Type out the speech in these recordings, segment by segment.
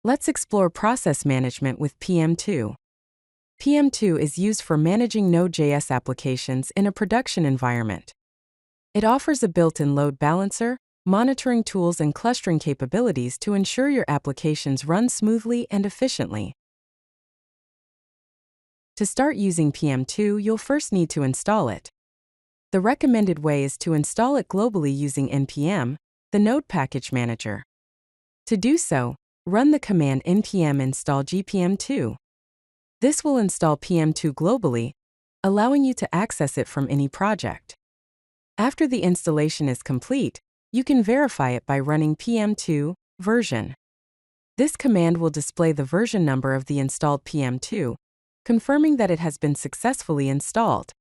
Let's explore process management with PM2. PM2 is used for managing Node.js applications in a production environment. It offers a built-in load balancer, monitoring tools, and clustering capabilities to ensure your applications run smoothly and efficiently. To start using PM2, you'll first need to install it. The recommended way is to install it globally using npm, the Node Package Manager. To do so, run the command npm install gpm2. This will install PM2 globally, allowing you to access it from any project. After the installation is complete, you can verify it by running PM2 version. This command will display the version number of the installed PM2, confirming that it has been successfully installed.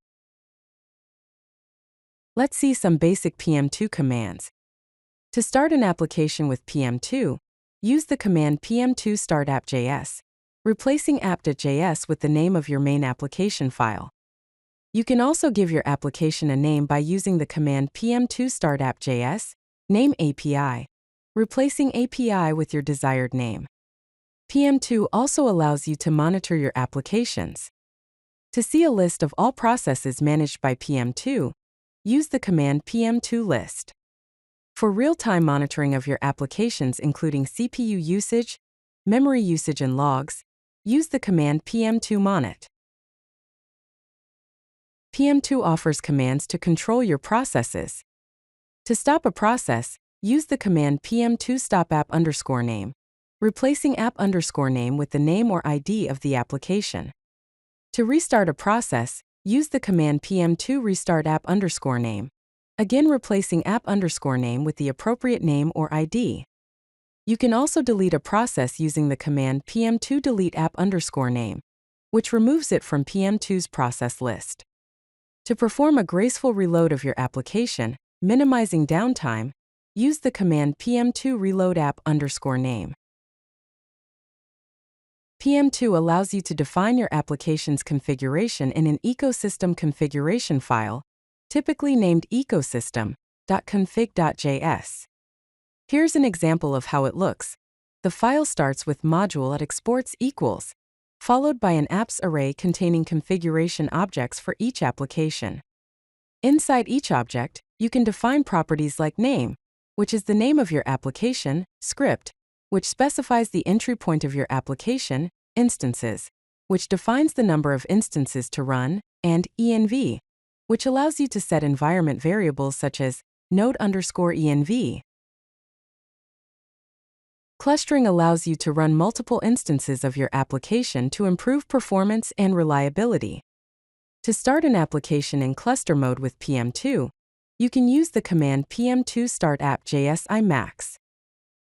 Let's see some basic PM2 commands. To start an application with PM2, use the command PM2 start app.js, replacing app.js with the name of your main application file. You can also give your application a name by using the command PM2 start app.js, name API, replacing API with your desired name. PM2 also allows you to monitor your applications. To see a list of all processes managed by PM2, use the command PM2 list. For real-time monitoring of your applications including CPU usage, memory usage, and logs, use the command PM2 Monitor. PM2 offers commands to control your processes. To stop a process, use the command PM2 stop app_name, replacing app_name with the name or ID of the application. To restart a process, use the command PM2 restart app_name, again replacing app_name with the appropriate name or ID. You can also delete a process using the command PM2 delete app_name, which removes it from PM2's process list. To perform a graceful reload of your application, minimizing downtime, use the command PM2 reload app_name. PM2 allows you to define your application's configuration in an ecosystem configuration file, typically named ecosystem.config.js. Here's an example of how it looks. The file starts with module at exports equals, followed by an apps array containing configuration objects for each application. Inside each object, you can define properties like name, which is the name of your application, script, which specifies the entry point of your application, instances, which defines the number of instances to run, and env, which allows you to set environment variables such as node_env. Clustering allows you to run multiple instances of your application to improve performance and reliability. To start an application in cluster mode with PM2, you can use the command PM2 start app.js imax.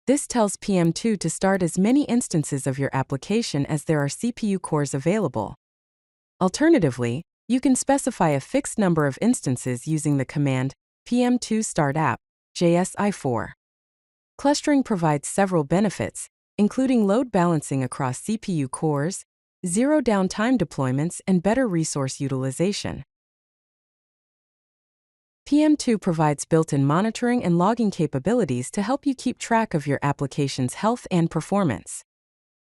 This tells PM2 to start as many instances of your application as there are CPU cores available. Alternatively, you can specify a fixed number of instances using the command PM2 start app.js i4. Clustering provides several benefits, including load balancing across CPU cores, zero downtime deployments, and better resource utilization. PM2 provides built-in monitoring and logging capabilities to help you keep track of your application's health and performance.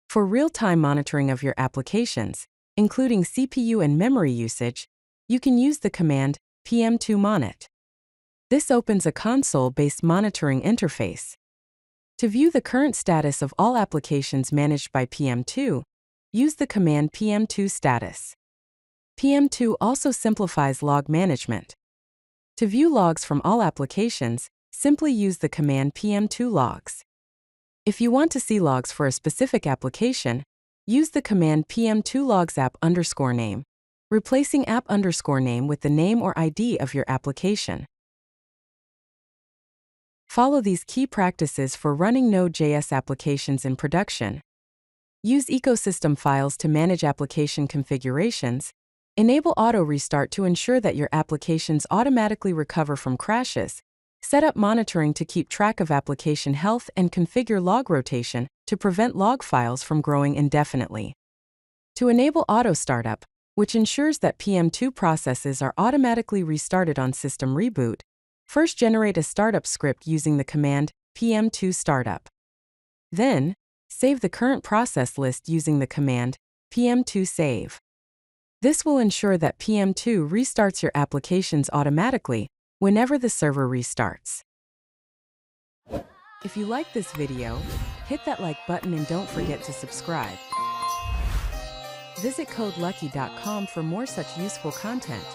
For real-time monitoring of your applications, including CPU and memory usage, you can use the command PM2 Monitor. This opens a console-based monitoring interface. To view the current status of all applications managed by PM2, use the command PM2 Status. PM2 also simplifies log management. To view logs from all applications, simply use the command PM2 Logs. If you want to see logs for a specific application, use the command PM2 Logs app_name, replacing app_name with the name or ID of your application. Follow these key practices for running Node.js applications in production. Use ecosystem files to manage application configurations. Enable auto restart to ensure that your applications automatically recover from crashes. Set up monitoring to keep track of application health and configure log rotation to prevent log files from growing indefinitely. To enable auto startup, which ensures that PM2 processes are automatically restarted on system reboot, first generate a startup script using the command PM2 startup. Then, Save the current process list using the command PM2 save. This will ensure that PM2 restarts your applications automatically whenever the server restarts. If you like this video, hit that like button and don't forget to subscribe. Visit codelucky.com for more such useful content.